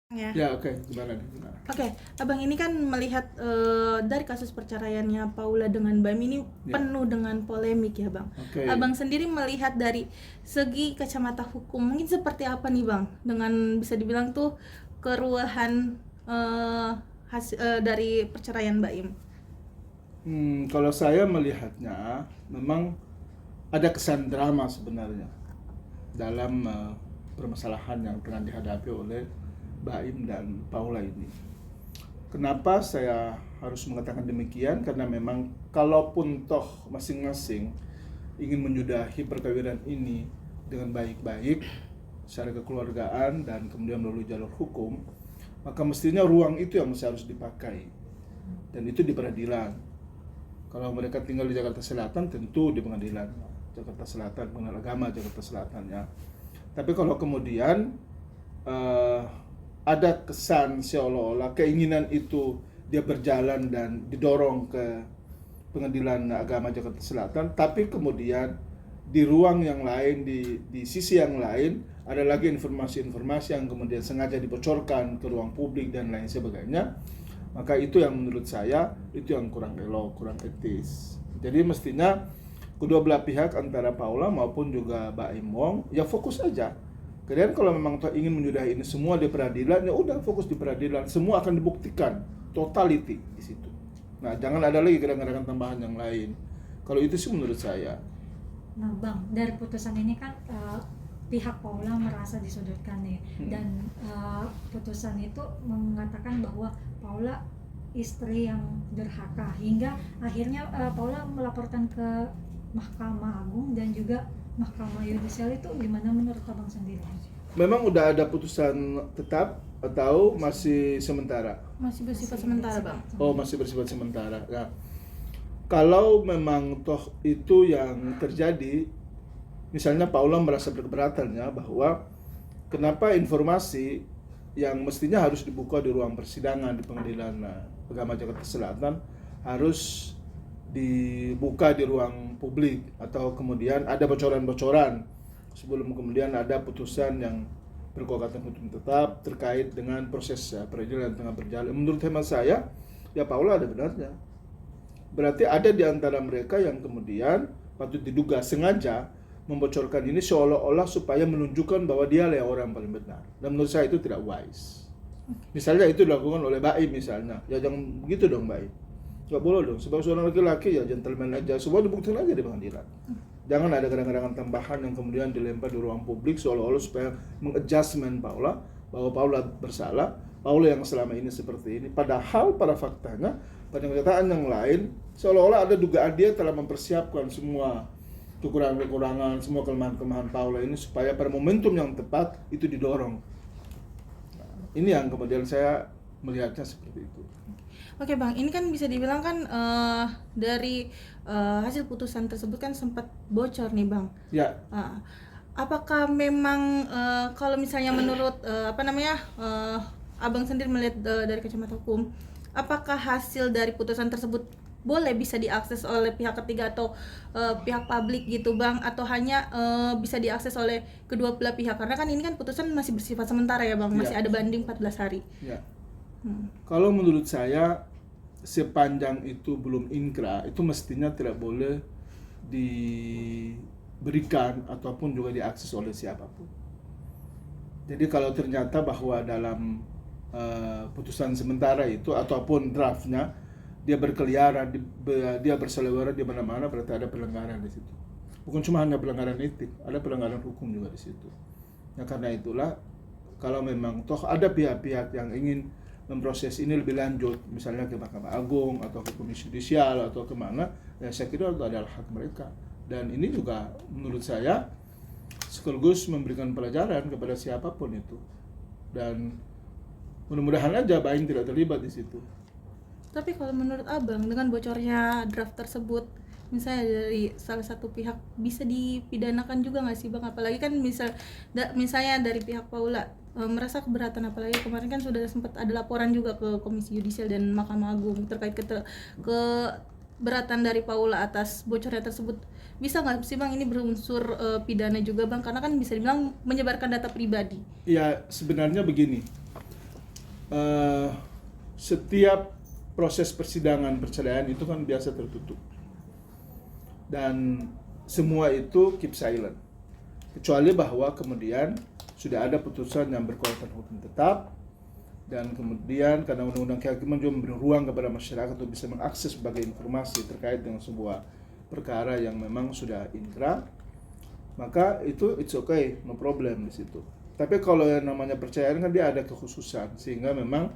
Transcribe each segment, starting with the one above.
Ya. Ya, oke. Gimana? Oke, Abang ini kan melihat dari kasus perceraiannya Paula dengan Baim ini Ya. penuh dengan polemik ya, Bang. Oke. Abang sendiri melihat dari segi kacamata hukum mungkin seperti apa nih, Bang? Dengan bisa dibilang tuh keruahan dari perceraian Baim. Kalau saya melihatnya, memang ada kesan drama sebenarnya dalam permasalahan yang tengah dihadapi oleh Baim dan Paula ini. Kenapa saya harus mengatakan demikian? Karena memang kalaupun toh masing-masing ingin menyudahi perkawinan ini dengan baik-baik secara kekeluargaan dan kemudian melalui jalur hukum, maka mestinya ruang itu yang harus dipakai, dan itu di peradilan. Kalau mereka tinggal di Jakarta Selatan, tentu di pengadilan Jakarta Selatan, pengadilan agama Jakarta Selatan ya. Tapi kalau kemudian ada kesan seolah-olah keinginan itu dia berjalan dan didorong ke pengadilan agama Jakarta Selatan, tapi kemudian di ruang yang lain, di sisi yang lain ada lagi informasi-informasi yang kemudian sengaja dibocorkan ke ruang publik dan lain sebagainya, maka itu yang menurut saya itu yang kurang elok, kurang etis. Jadi mestinya kedua belah pihak antara Paula maupun juga Baim Wong ya fokus aja. Kemudian kalau memang ingin menyudahi ini semua di peradilan, ya udah fokus di peradilan, semua akan dibuktikan totality di situ. Nah, jangan ada lagi gerakan-gerakan tambahan yang lain. Kalau itu sih menurut saya. Nah, Bang, dari putusan ini kan pihak Paula merasa disudutkan nih, dan putusan itu mengatakan bahwa Paula istri yang durhaka, hingga akhirnya Paula melaporkan ke Mahkamah Agung dan juga Mahkamah Yudisial. Itu gimana menurut Abang sendiri? Memang udah ada putusan tetap atau masih sementara? Masih bersifat sementara, Bang. Oh, masih bersifat sementara. Nah, kalau memang toh itu yang terjadi, misalnya Paula merasa berkeberatan ya bahwa kenapa informasi yang mestinya harus dibuka di ruang persidangan di pengadilan agama Jakarta Selatan harus dibuka di ruang publik, atau kemudian ada bocoran-bocoran sebelum kemudian ada putusan yang berkekuatan hukum tetap terkait dengan proses peradilan yang tengah berjalan. Menurut hemat saya, ya Paula ada benarnya. Berarti ada di antara mereka yang kemudian patut diduga sengaja membocorkan ini seolah-olah supaya menunjukkan bahwa dia lah orang yang paling benar. Dan menurut saya itu tidak wise. Misalnya itu dilakukan oleh Baim misalnya, ya jangan begitu dong Baim. Gak boleh dong, sebagai seorang laki-laki ya gentleman aja, semua dibuktikan aja di pengadilan. Jangan ada gerakan-gerakan tambahan yang kemudian dilempar di ruang publik seolah-olah supaya mengadjustment Paula bahwa Paula bersalah, Paula yang selama ini seperti ini. Padahal pada faktanya, pada kenyataan yang lain, seolah-olah ada dugaan dia telah mempersiapkan semua kekurangan-kekurangan, semua kelemahan-kelemahan Paula ini supaya pada momentum yang tepat itu didorong. Nah, ini yang kemudian saya melihatnya seperti itu. Oke, Bang, ini kan bisa dibilang kan dari hasil putusan tersebut kan sempat bocor nih, Bang. Ya. Apakah memang kalau misalnya menurut Abang sendiri melihat dari kacamata hukum, apakah hasil dari putusan tersebut boleh bisa diakses oleh pihak ketiga atau pihak publik gitu, Bang, atau hanya bisa diakses oleh kedua belah pihak? Karena kan ini kan putusan masih bersifat sementara ya, Bang, masih ada banding 14 hari. Ya. Kalau menurut saya, sepanjang itu belum inkrah, itu mestinya tidak boleh diberikan ataupun juga diakses oleh siapapun. Jadi kalau ternyata bahwa dalam putusan sementara itu ataupun draftnya dia berkeliaran, dia berseliweran di mana-mana, berarti ada pelanggaran di situ. Bukan cuma hanya pelanggaran etik, ada pelanggaran hukum juga di situ. Nah, karena itulah kalau memang toh ada pihak-pihak yang ingin memproses ini lebih lanjut, misalnya ke Mahkamah Agung atau ke Komisi Yudisial atau kemana, ya saya kira itu adalah hak mereka. Dan ini juga menurut saya sekaligus memberikan pelajaran kepada siapapun itu. Dan mudah-mudahan aja Baim tidak terlibat di situ. Tapi kalau menurut Abang, dengan bocornya draft tersebut, misalnya dari salah satu pihak bisa dipidanakan juga nggak sih, Bang? Apalagi kan misalnya dari pihak Paula merasa keberatan, apalagi kemarin kan sudah sempat ada laporan juga ke Komisi Yudisial dan Mahkamah Agung terkait keberatan dari Paula atas bocornya tersebut. Bisa nggak sih, Bang, ini berunsur pidana juga, Bang? Karena kan bisa dibilang menyebarkan data pribadi. Ya sebenarnya begini, eh, setiap proses persidangan perceraian itu kan biasa tertutup dan semua itu keep silent, kecuali bahwa kemudian sudah ada putusan yang berkekuatan hukum tetap, dan kemudian karena undang-undang kehakiman juga memberi ruang kepada masyarakat untuk bisa mengakses berbagai informasi terkait dengan sebuah perkara yang memang sudah inkrah, maka itu it's okay, no problem di situ. Tapi kalau yang namanya perceraian kan dia ada kekhususan, sehingga memang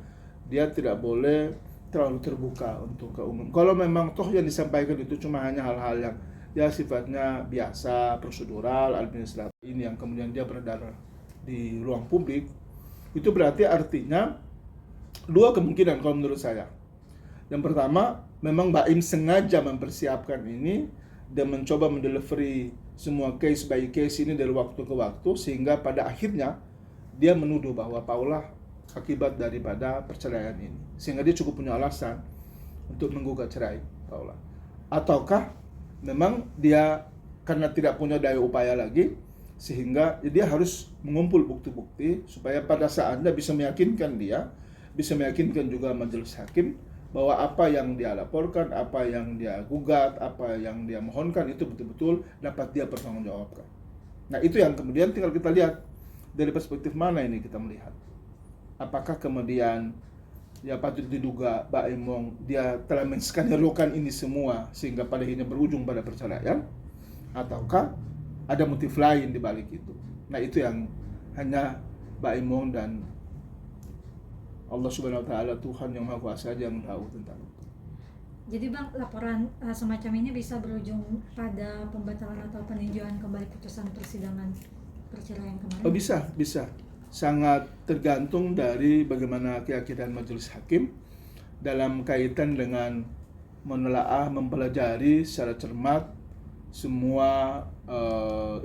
dia tidak boleh terlalu terbuka untuk ke umum. Kalau memang toh yang disampaikan itu cuma hanya hal-hal yang ya sifatnya biasa, prosedural, administratif, ini yang kemudian dia beredar di ruang publik, itu berarti artinya dua kemungkinan kalau menurut saya. Yang pertama, memang Baim sengaja mempersiapkan ini dan mencoba mendelivery semua case by case ini dari waktu ke waktu, sehingga pada akhirnya dia menuduh bahwa Paula akibat daripada perceraian ini, sehingga dia cukup punya alasan untuk menggugat cerai Paula. Ataukah memang dia karena tidak punya daya upaya lagi, sehingga dia harus mengumpul bukti-bukti supaya pada saatnya bisa meyakinkan juga majelis hakim bahwa apa yang dia laporkan, apa yang dia gugat, apa yang dia mohonkan itu betul-betul dapat dia pertanggungjawabkan. Nah, itu yang kemudian tinggal kita lihat dari perspektif mana ini kita melihat. Apakah kemudian ya patut diduga Baim Wong dia telah menskenario-kan ini semua sehingga pada akhirnya berujung pada perceraian, ataukah ada motif lain di balik itu. Nah, itu yang hanya Baim Wong dan Allah Subhanahu wa taala, Tuhan yang Maha Kuasa aja yang tahu tentang itu. Jadi Bang, laporan semacam ini bisa berujung pada pembatalan atau peninjauan kembali putusan persidangan perceraian kemarin? Oh, bisa. Sangat tergantung dari bagaimana keyakinan majelis hakim dalam kaitan dengan menelaah, mempelajari secara cermat semua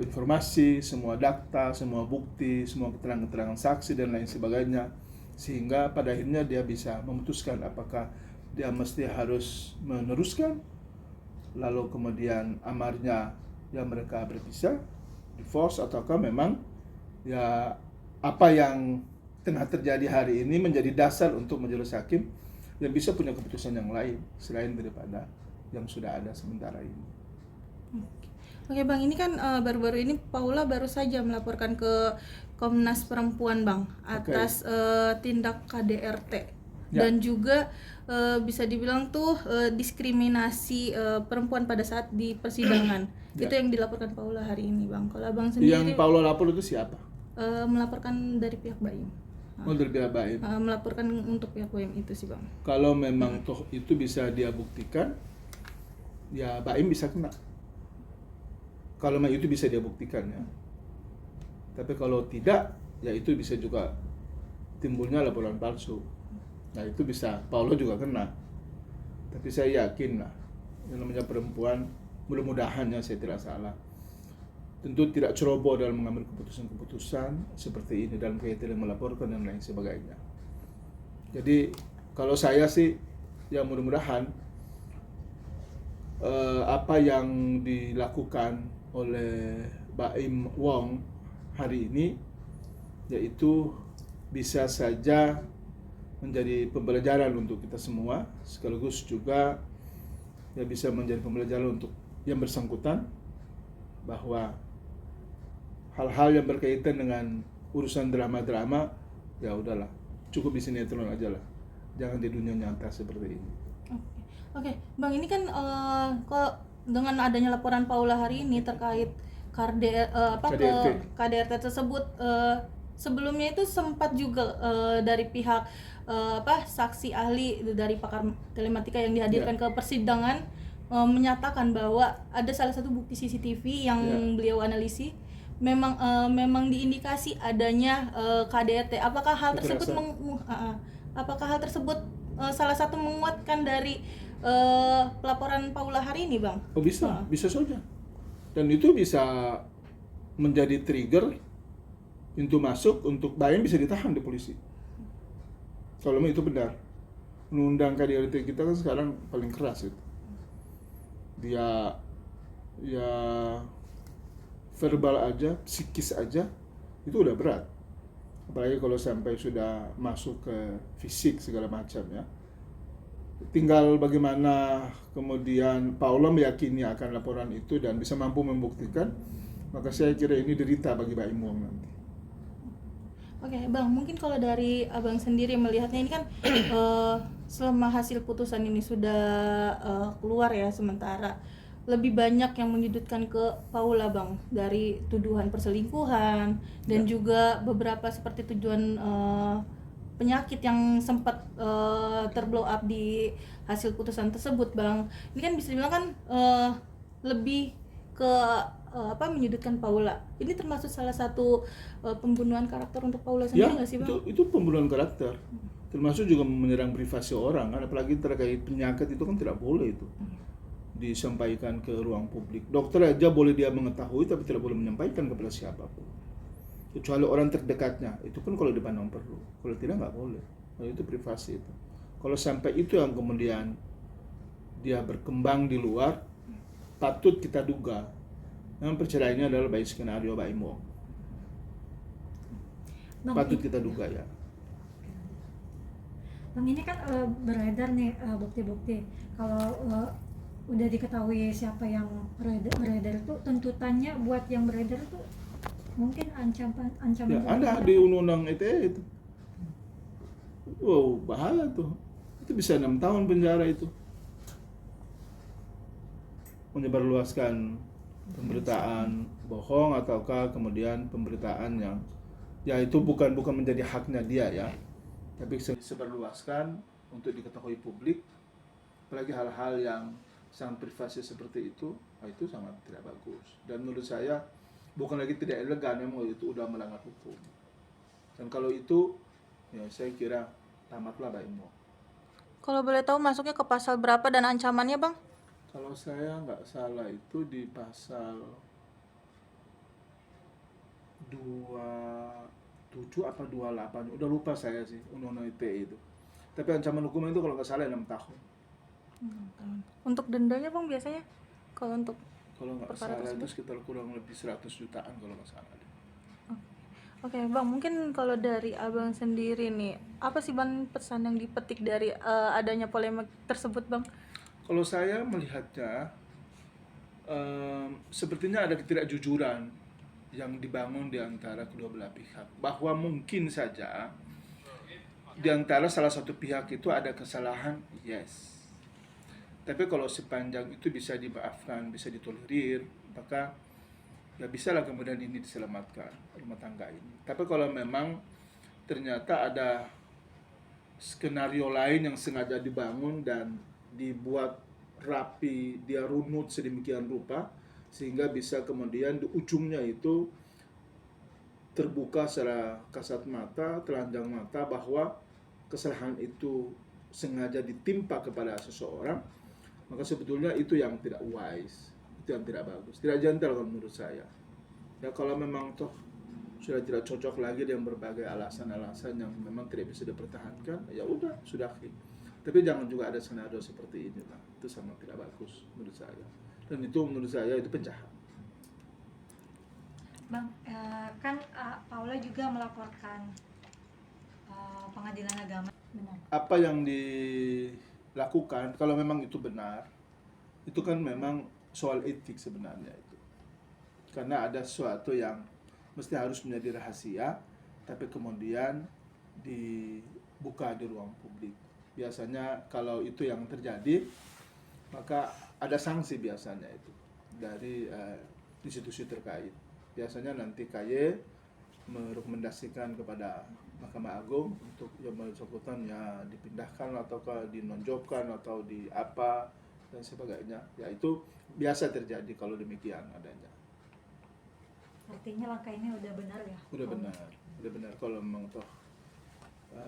informasi, semua data, semua bukti, semua keterangan-keterangan saksi dan lain sebagainya, sehingga pada akhirnya dia bisa memutuskan apakah dia mesti harus meneruskan, lalu kemudian amarnya ya mereka berpisah, divorce, ataukah memang ya apa yang tengah terjadi hari ini menjadi dasar untuk majelis hakim yang bisa punya keputusan yang lain selain daripada yang sudah ada sementara ini. Oke Bang, ini kan baru-baru ini Paula baru saja melaporkan ke Komnas Perempuan Bang atas tindak KDRT Ya. dan juga bisa dibilang tuh diskriminasi perempuan pada saat di persidangan. Ya. Itu yang dilaporkan Paula hari ini Bang. Kalau Abang sendiri Yang Paula lapor itu siapa? melaporkan dari pihak Baim. Oh, dari pihak Baim. Melaporkan untuk pihak Baim itu sih Bang. Kalau memang toh itu bisa dia buktikan, ya Baim bisa kena. Kalau memang itu bisa dia buktikan ya. Tapi kalau tidak, ya itu bisa juga timbulnya laporan palsu. Nah, itu bisa Paula juga kena. Tapi saya yakin lah, yang namanya perempuan, mudah-mudahan ya saya tidak salah, tentu tidak ceroboh dalam mengambil keputusan-keputusan seperti ini dalam kaitan dengan melaporkan dan lain sebagainya. Jadi kalau saya sih, ya mudah-mudahan apa yang dilakukan oleh Baim Wong hari ini yaitu bisa saja menjadi pembelajaran untuk kita semua, sekaligus juga ya bisa menjadi pembelajaran untuk yang bersangkutan bahwa hal-hal yang berkaitan dengan urusan drama-drama ya udahlah, cukup di sinetron aja lah, jangan di dunia nyata seperti ini. Oke, Bang, ini kan kok dengan adanya laporan Paula hari ini terkait KDRT tersebut, sebelumnya itu sempat juga dari pihak saksi ahli dari pakar telematika yang dihadirkan ke persidangan menyatakan bahwa ada salah satu bukti CCTV yang beliau analisis memang diindikasi adanya KDRT. Apakah hal tersebut salah satu menguatkan dari pelaporan Paula hari ini, Bang? Oh, bisa saja. Dan itu bisa menjadi trigger pintu masuk untuk Baim bisa ditahan di polisi. Kalau memang itu benar. Undang KDRT kita kan sekarang paling keras itu. Dia ya verbal aja, psikis aja itu udah berat. apalagi kalau sampai sudah masuk ke fisik segala macam ya. Tinggal bagaimana kemudian Paula meyakini akan laporan itu dan bisa mampu membuktikan, maka saya kira ini derita bagi Baim Wong nanti. Oke, Bang, mungkin kalau dari Abang sendiri melihatnya ini kan selama hasil putusan ini sudah keluar ya sementara, lebih banyak yang menyudutkan ke Paula, Bang, dari tuduhan perselingkuhan dan juga beberapa seperti tujuan penyakit yang sempat terblow up di hasil putusan tersebut, Bang. Ini kan bisa dibilang kan lebih ke menyudutkan Paula. Ini termasuk salah satu pembunuhan karakter untuk Paula sendiri nggak sih, Bang? itu pembunuhan karakter, termasuk juga menyerang privasi orang kan, apalagi terkait penyakit itu kan tidak boleh itu disampaikan ke ruang publik. Dokter aja boleh dia mengetahui tapi tidak boleh menyampaikan kepada siapapun, kecuali orang terdekatnya. Itu pun kalau dipandang perlu, kalau tidak nggak boleh. Kalau itu privasi itu. Kalau sampai itu yang kemudian dia berkembang di luar, patut kita duga yang perceraiannya adalah by skenario Baim Wong. Bang, Patut kita duga ya. Bang, ini kan beredar nih bukti-bukti. Kalau udah diketahui siapa yang beredar itu, tuntutannya buat yang beredar itu mungkin ancaman Ya, ada di undang-undang ITE itu. Wow, bahaya tuh. Itu bisa 6 tahun penjara itu. Menyebarluaskan pemberitaan bohong ataukah kemudian pemberitaan yang ya itu bukan menjadi haknya dia ya, tapi disebarluaskan untuk diketahui publik, apalagi hal-hal yang sangat privasi seperti itu sangat tidak bagus. Dan menurut saya bukan lagi tidak elegan, memang itu udah melanggar hukum. Dan kalau itu ya saya kira tamatlah Baim Wong. Kalau boleh tahu masuknya ke pasal berapa dan ancamannya, Bang? Kalau saya nggak salah itu di pasal 27 apa 28, udah lupa saya sih undang-undang ITE itu. Tapi ancaman hukuman itu kalau nggak salah 6 tahun. Untuk dendanya, Bang, biasanya kalau untuk Kalau nggak perkara salah itu tersebut? sekitar kurang lebih 100 jutaan kalau nggak salah. Oke, Bang, mungkin kalau dari Abang sendiri nih, apa sih, Bang, pesan yang dipetik dari adanya polemik tersebut, Bang? Kalau saya melihatnya sepertinya ada ketidakjujuran yang dibangun di antara kedua belah pihak, bahwa mungkin saja di antara salah satu pihak itu ada kesalahan, yes. Tapi kalau sepanjang itu bisa dimaafkan, bisa ditolerir, maka ya bisalah kemudian ini diselamatkan rumah tangga ini. Tapi kalau memang ternyata ada skenario lain yang sengaja dibangun dan dibuat rapi, dia runut sedemikian rupa sehingga bisa kemudian di ujungnya itu terbuka secara kasat mata, telanjang mata bahwa kesalahan itu sengaja ditimpa kepada seseorang, maka sebetulnya itu yang tidak wise, itu yang tidak bagus, tidak gentle kalau menurut saya. Ya kalau memang toh sudah tidak cocok lagi dengan berbagai alasan-alasan yang memang tidak bisa dipertahankan, ya udah sudahi. Tapi jangan juga ada skenario seperti ini lah, itu sangat tidak bagus menurut saya. Dan itu menurut saya itu penjahat. Bang, kan Paula juga melaporkan pengadilan agama, benar? Apa yang dilakukan kalau memang itu benar, itu kan memang soal etik sebenarnya itu. Karena ada sesuatu yang mesti harus menjadi rahasia, tapi kemudian dibuka di ruang publik. Biasanya kalau itu yang terjadi, maka ada sanksi biasanya itu dari institusi terkait. Biasanya nanti KY merekomendasikan kepada Mahkamah Agung untuk yang bersangkutan ya dipindahkan atau dinonjolkan atau di apa dan sebagainya. Ya itu biasa terjadi kalau demikian adanya. Artinya langkah ini udah benar ya? Udah benar kalau memang toh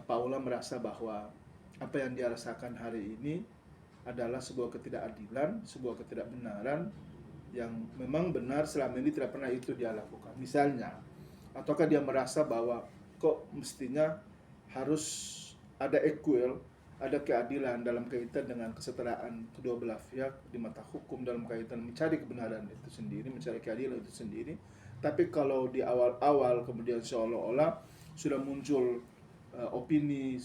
Paula merasa bahwa apa yang dia rasakan hari ini adalah sebuah ketidakadilan, sebuah ketidakbenaran yang memang benar selama ini tidak pernah itu dia lakukan. Misalnya, ataukah dia merasa bahwa kok mestinya harus ada equal, ada keadilan dalam kaitan dengan kesetaraan kedua belah pihak di mata hukum dalam kaitan mencari kebenaran itu sendiri, mencari keadilan itu sendiri. Tapi kalau di awal-awal kemudian seolah-olah sudah muncul opini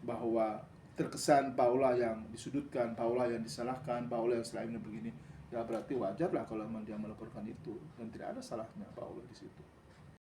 bahwa terkesan Paula yang disudutkan, Paula yang disalahkan, Paula yang selama ini begini, ya berarti wajar lah kalau memang dia melaporkan itu, dan tidak ada salahnya Paula di situ.